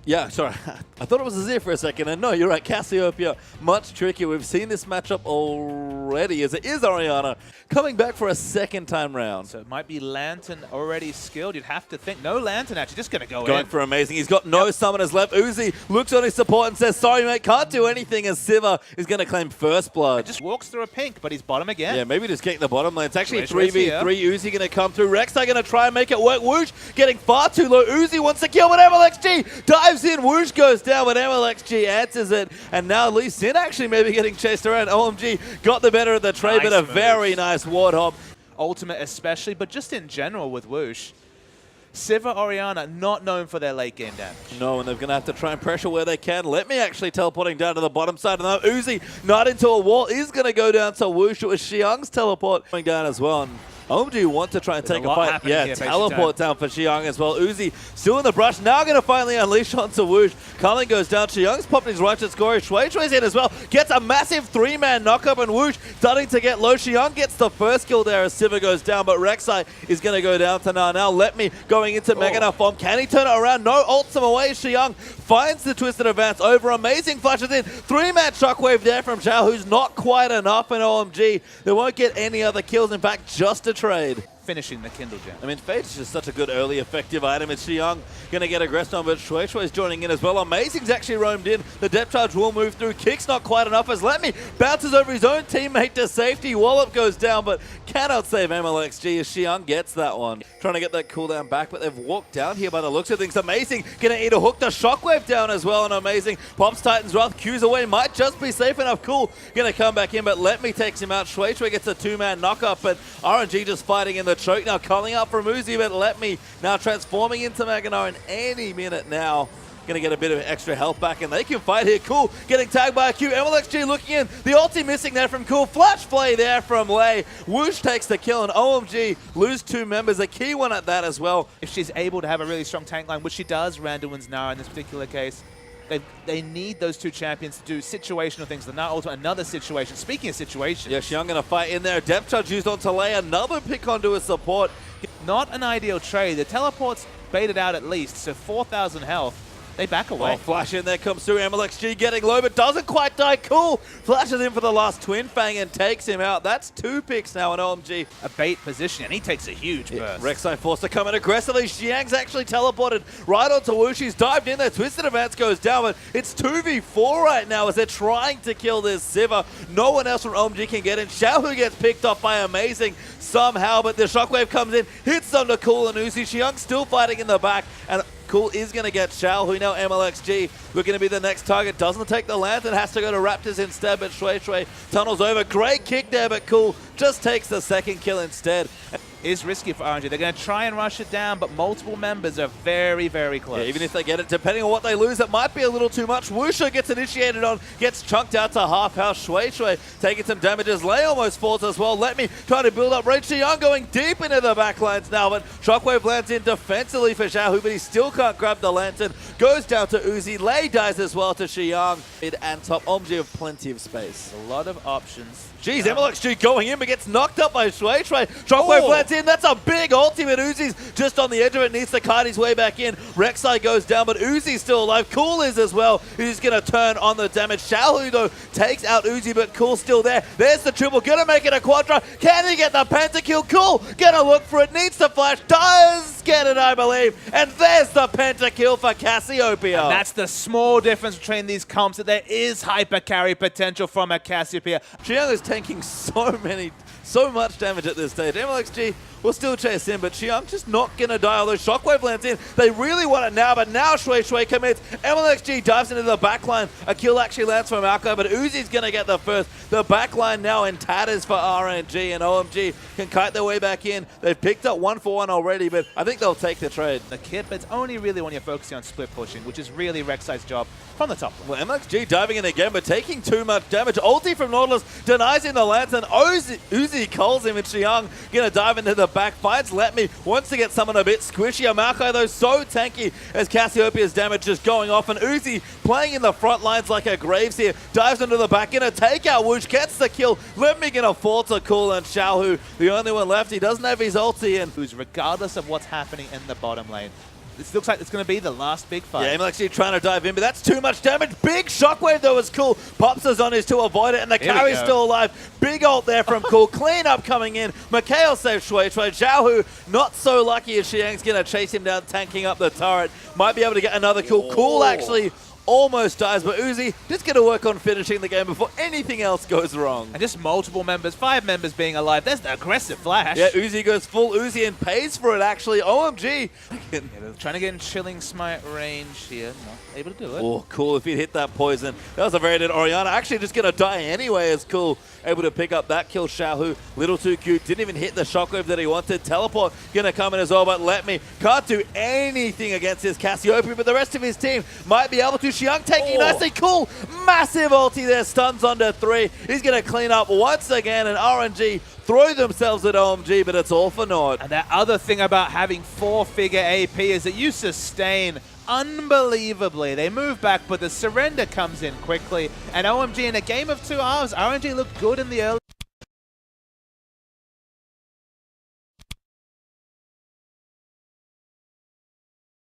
Yeah, sorry. I thought it was Azir for a second, and no, you're right. Cassiopeia, much trickier. We've seen this matchup already, as it is Orianna coming back for a second time round. So it might be Lantern already skilled. You'd have to think. No Lantern actually, just going to go in. Going for amazing. He's got no summoners left. Uzi looks on his support and says, sorry, mate, can't do anything, as Siva is going to claim first blood. It just walks through a pink, but he's bottom again. Yeah, maybe just getting the bottom lane. It's actually Switch 3v3. Uzi going to come through. Rek'Sai going to try and make it work. Whoosh getting far too low. Uzi wants to kill, but MLXG dives in. Whoosh goes down, but MLXG answers it. And now Lee Sin actually maybe getting chased around. OMG got the better of the trade, but a very nice ward hop. Ultimate especially, but just in general with Whoosh. Siva, Orianna, not known for their late game damage. No, and they're going to have to try and pressure where they can. Let me actually teleporting down to the bottom side. And now Uzi, not into a wall, is going to go down to Whoosh. It was Xiang's teleport going down as well. And OMG want to try and take a fight. Yeah, here, teleport down for Xiang as well. Uzi still in the brush. Now going to finally unleash onto Whoosh. Culling goes down. Xiang's popped his righteous score. Shui's in as well. Gets a massive 3-man knockup, and Whoosh starting to get low. Xiang gets the first kill there as Siva goes down, but Rek'Sai is going to go down to now. Now Let Me going into Mega Knife Bomb. Can he turn it around? No, ults him away. Xiang finds the twisted advance over. Amazing flashes in. 3-man shockwave there from Zhao, who's not quite enough in OMG. They won't get any other kills. In fact, just a trade. Finishing the Kindle Gem. I mean, Phage is just such a good early effective item. It's Xiang going to get aggressed on, but Shui is joining in as well. Amazing's actually roamed in. The depth charge will move through. Kick's not quite enough as Let Me bounces over his own teammate to safety. Wallop goes down, but cannot save MLXG as Xiang gets that one. Trying to get that cooldown back, but they've walked down here by the looks of things. Amazing going to eat a hook. The shockwave down as well, and Amazing pops Titan's Wrath. Q's away. Might just be safe enough. Cool going to come back in, but Let Me takes him out. Shui gets a 2-man knockup, but RNG just fighting in the choke now. Calling up from Uzi, but Let Me now transforming into Maganar in any minute now. Going to get a bit of extra health back, and they can fight here. Cool getting tagged by a Q. MLXG looking in. The ulti missing there from Cool. Flash play there from Lei. Whoosh takes the kill, and OMG lose 2 members. A key one at that as well. If she's able to have a really strong tank line, which she does, Randuin's Nara in this particular case, they need those 2 champions to do situational things. The Nara ultimate, another situation. Speaking of situations. Yeah, Xiang going to fight in there. Depth charge used onto Lei. Another pick onto his support. Not an ideal trade. The teleport's baited out at least, so 4,000 health. They back away. Oh, flash in there comes through. MLXG getting low, but doesn't quite die. Cool. Flashes in for the last Twin Fang and takes him out. That's 2 picks now on OMG. A bait position, and he takes a huge burst. Rek'Sai forced to come in aggressively. Xiang's actually teleported right onto Whoosh. He's dived in there. Twisted Advance goes down, but it's 2v4 right now as they're trying to kill this Siva. No one else from OMG can get in. Xiao gets picked off by Amazing somehow, but the shockwave comes in, hits onto Cool and Uzi. Xiang still fighting in the back, and Cool is going to get Xiao, who now MLXG looking to be the next target. Doesn't take the Lantern, has to go to Raptors instead, but Shui tunnels over. Great kick there, but Cool just takes the second kill instead. Is risky for RNG. They're going to try and rush it down, but multiple members are very, very close. Yeah, even if they get it, depending on what they lose, it might be a little too much. Wusha gets initiated on, gets chunked out to half house. Shui taking some damages. Lei almost falls as well. Let Me try to build up range. Xiang going deep into the backlines now, but Shockwave lands in defensively for Xiao, but he still can't grab the Lantern. Goes down to Uzi. Lei dies as well to Xiang. Mid and top. OMG have plenty of space. A lot of options. Jeez, MLXG going in, but gets knocked up by Shui. Shockwave lands in. That's a big ultimate. Uzi's just on the edge of it. Needs to kite his way back in. Rek'Sai goes down, but Uzi's still alive. Cool is as well. He's going to turn on the damage. Xiaohu, though, takes out Uzi, but Cool's still there. There's the triple. Going to make it a quadra. Can he get the pentakill? Cool. Going to look for it. Needs to flash. Does get it, I believe. And there's the pentakill for Cassiopeia. And that's the small difference between these comps, that there is hyper carry potential from a Cassiopeia. Xiang is tanking so much damage at this stage. MLXG will still chase in, but Xiang just not going to die, although Shockwave lands in. They really want it now, but now Shui commits. MLXG dives into the backline. A kill actually lands from Malco, but Uzi's going to get the first. The backline now in tatters for RNG, and OMG can kite their way back in. They've picked up 1-for-1 already, but I think they'll take the trade. The kit, but it's only really when you're focusing on split pushing, which is really Rek'Sai's job from the top. Well, MLXG diving in again, but taking too much damage. Ulti from Nautilus denies him the Lantern. Uzi calls him, and Xiang going to dive into the back. Finds Let Me, wants to get someone a bit squishy. Malco, though, so tanky as Cassiopeia's damage just going off, and Uzi playing in the front lines like a Graves here. Dives into the back, going to take out Whoosh, gets the kill. Let Me going to fall to Cool, and Xiaohu, the only one left. He doesn't have his ulti in. Who's, regardless of what's happening in the bottom lane, this looks like it's going to be the last big fight. Yeah, actually trying to dive in, but that's too much damage. Big shockwave though is cool. Pops us on his to avoid it, and the carry's still alive. Big ult there from Cool. Clean up coming in. Mikhail saves Shui. Xiaohu not so lucky as Xiang's going to chase him down, tanking up the turret. Might be able to get another kill. Cool actually almost dies, but Uzi just going to work on finishing the game before anything else goes wrong. And just multiple members, 5 members being alive. There's the aggressive flash. Yeah, Uzi goes full Uzi and pays for it, actually. OMG. Yeah, they're trying to get in Chilling Smite range here. Not able to do it. Oh, Cool. If he'd hit that poison. That was a very dead Orianna. Actually just going to die anyway as Cool. Able to pick up that kill. Xiaohu, little too cute. Didn't even hit the shockwave that he wanted. Teleport going to come in as well, but Let Me can't do anything against this Cassiopeia, but the rest of his team might be able to. Xiang taking nicely. Cool. Massive ulti there. Stuns under 3. He's going to clean up once again, and RNG throw themselves at OMG, but it's all for naught. And that other thing about having 4-figure AP is that you sustain unbelievably. They move back, but the surrender comes in quickly. And OMG in a game of 2 hours, RNG looked good in the early